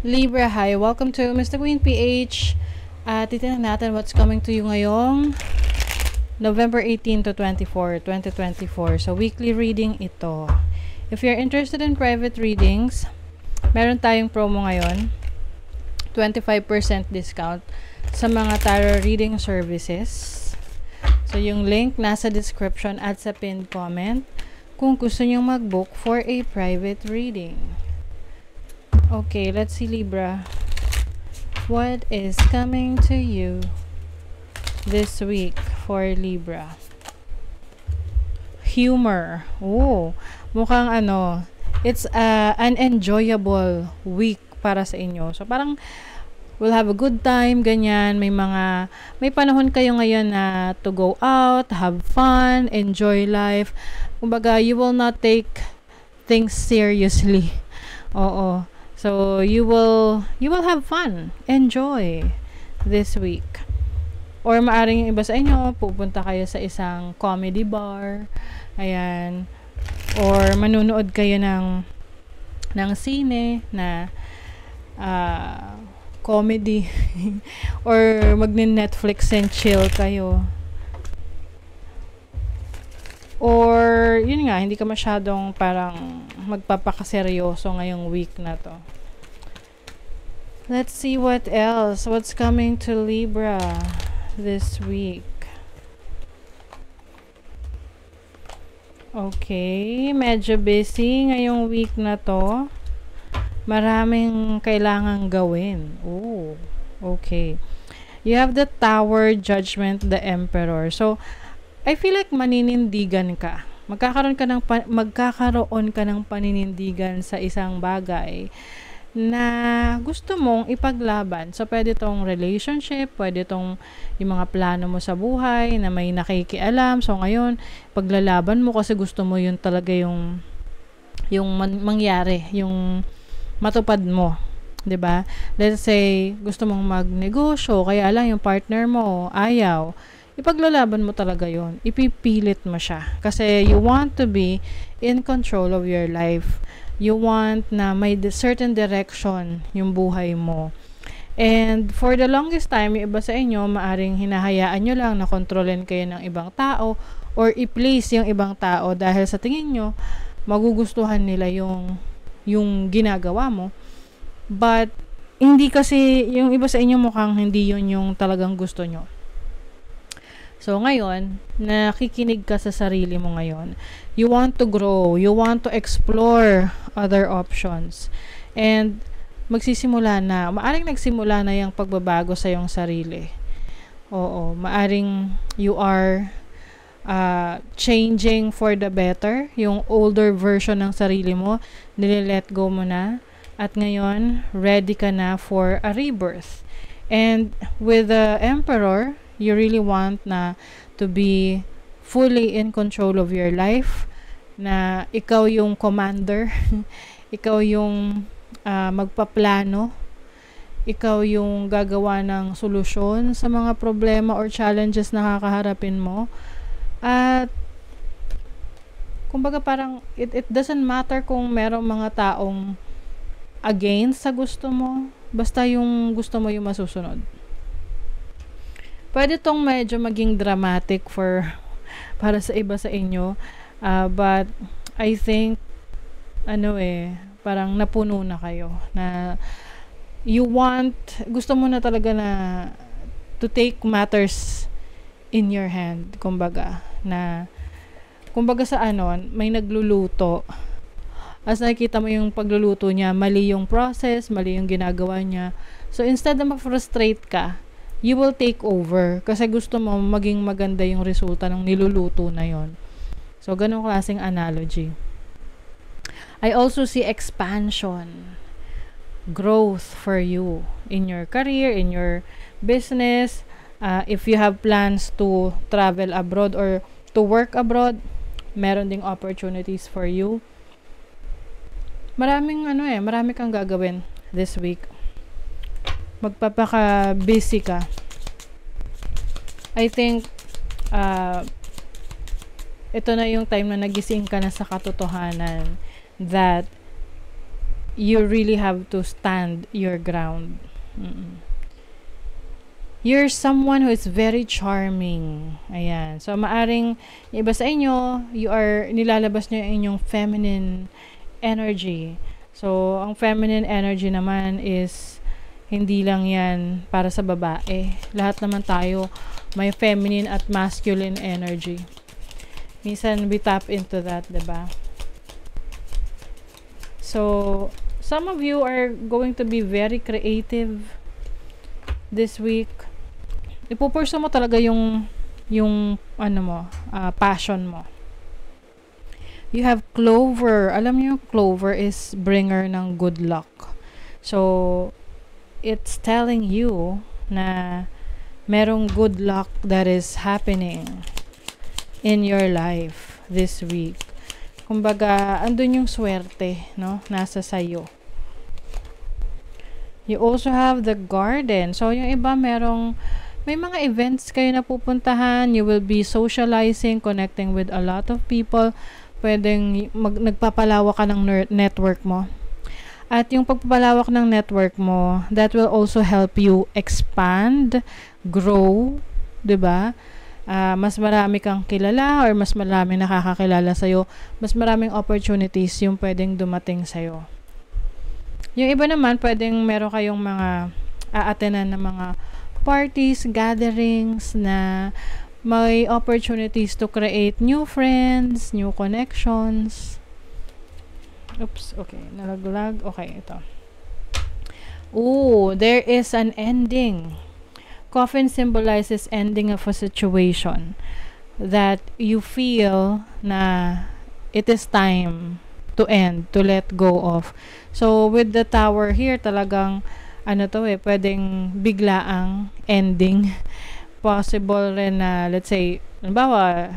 Libra, hi. Welcome to Mr. Queen PH. Titignan natin what's coming to you ngayong November 18 to 24, 2024. So, weekly reading ito. If you're interested in private readings, meron tayong promo ngayon. 25% discount sa mga tarot reading services. So, yung link nasa description at sa pinned comment kung gusto nyong mag-book for a private reading. Okay, let's see Libra. What is coming to you this week for Libra? Humor. Oh, mukhang it's an enjoyable week para sa inyo. So parang we'll have a good time, ganyan. May panahon kayo ngayon na to go out, have fun, enjoy life. Kumbaga, you will not take things seriously. Oo. So, you will have fun. Enjoy this week. Or maaring yung iba sa inyo, pupunta kayo sa isang comedy bar. Ayan. Or manunood kayo ng sine na comedy. Or magne-Netflix and chill kayo. Or, yun nga, hindi ka masyadong parang magpapakaseryoso ngayong week na to. Let's see what else. What's coming to Libra this week? Okay, medyo busy ngayong week na to. Maraming kailangang gawin. Oh, okay. You have the Tower, Judgment, the Emperor. So, I feel like maninindigan ka. Magkakaroon ka ng paninindigan sa isang bagay na gusto mong ipaglaban. So, pwede tong relationship, pwede tong yung mga plano mo sa buhay na may nakikialam. So, ngayon, paglalaban mo kasi gusto mo yun talaga yung mangyari, yung matupad mo. 'Di ba? Let's say, gusto mong magnegosyo, kaya lang yung partner mo ayaw. Ipaglalaban mo talaga yon, ipipilit mo siya kasi you want to be in control of your life, you want na may certain direction yung buhay mo. And for the longest time, yung iba sa inyo maaring hinahayaan nyo lang na kontrolin kayo ng ibang tao or i-please yung ibang tao dahil sa tingin nyo magugustuhan nila yung ginagawa mo, but hindi kasi yung iba sa inyo mukhang hindi yun yung talagang gusto nyo. So, ngayon, nakikinig ka sa sarili mo ngayon. You want to grow. You want to explore other options. And, maaring nagsimula na yung pagbabago sa iyong sarili. Oo, maaring you are changing for the better. Yung older version ng sarili mo, nililet go mo na. At ngayon, ready ka na for a rebirth. And, with the Emperor, you really want na to be fully in control of your life, na ikaw yung commander, ikaw yung magpaplano, ikaw yung gagawa ng solusyon sa mga problema or challenges na kakaharapin mo. At kumbaga parang it doesn't matter kung merong mga taong against sa gusto mo, basta yung gusto mo yung masusunod. Pwede tong medyo maging dramatic para sa iba sa inyo. But I think parang napuno na kayo na gusto mo na talaga na to take matters in your hand. Kumbaga sa may nagluluto. As nakikita mo yung pagluluto niya, mali yung process, mali yung ginagawa niya. So instead na ma-frustrate ka, you will take over kasi gusto mo maging maganda yung resulta ng niluluto na yon. So, ganong klaseng analogy. I also see expansion, growth for you in your career, in your business. If you have plans to travel abroad or to work abroad, meron ding opportunities for you. Marami kang gagawin this week. Magpapaka-busy ka. I think ito na yung time na nagising ka na sa katotohanan that you really have to stand your ground. Mm-mm. You're someone who is very charming. Ayan. So, maaring iba sa inyo, nilalabas nyo yung inyong feminine energy. So, ang feminine energy naman is hindi lang yan para sa babae. Lahat naman tayo may feminine at masculine energy. Minsan we tap into that, diba? So, some of you are going to be very creative this week. Ipupurso mo talaga yung passion mo. You have Clover. Alam niyo, Clover is bringer ng good luck. So, it's telling you na merong good luck that is happening in your life this week. Kumbaga, andun yung swerte, no? Nasa sayo. You also have the Garden. So, yung iba may mga events kayo na pupuntahan. You will be socializing, connecting with a lot of people. Pwedeng nagpapalawak ka ng network mo. At yung pagpapalawak ng network mo, that will also help you expand, grow, 'di ba? Mas marami kang kilala or mas marami nakakakilala sa'yo, mas maraming opportunities yung pwedeng dumating sa'yo. Yung iba naman, pwedeng meron kayong mga aatenan ng mga parties, gatherings na may opportunities to create new friends, new connections. Oops, okay. Nalaglag. Okay, ito. Ooh, there is an ending. Coffin symbolizes ending of a situation that you feel na it is time to end, to let go of. So, with the Tower here, talagang, pwedeng biglaang ending. Possible rin na, let's say, halimbawa,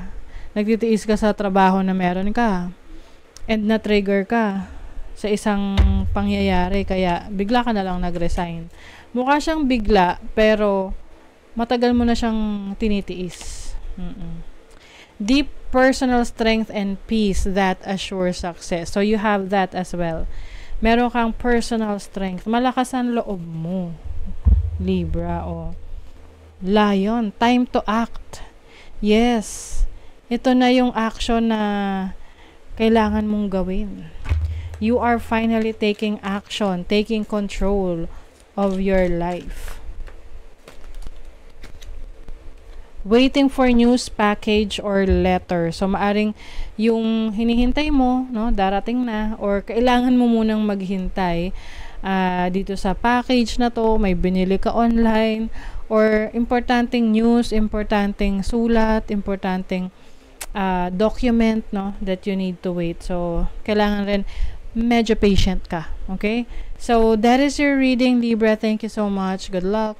nagtitiis ka sa trabaho na meron ka, and na-trigger ka sa isang pangyayari, kaya bigla ka na lang nag-resign. Mukha siyang bigla, pero matagal mo na siyang tinitiis. Deep personal strength and peace that assures success. So, you have that as well. Meron kang personal strength. Malakas ang loob mo. Libra, Lion, time to act. Yes. Ito na yung action na kailangan mong gawin. You are finally taking action, taking control of your life. Waiting for news, package, or letter. So, maaring yung hinihintay mo, no, darating na, or kailangan mo munang maghintay dito sa package na to, may binili ka online, or importanteng news, importanteng sulat, importanteng document, no, that you need to wait. So, kailangan rin medyo patient ka. Okay? So, that is your reading, Libra. Thank you so much. Good luck.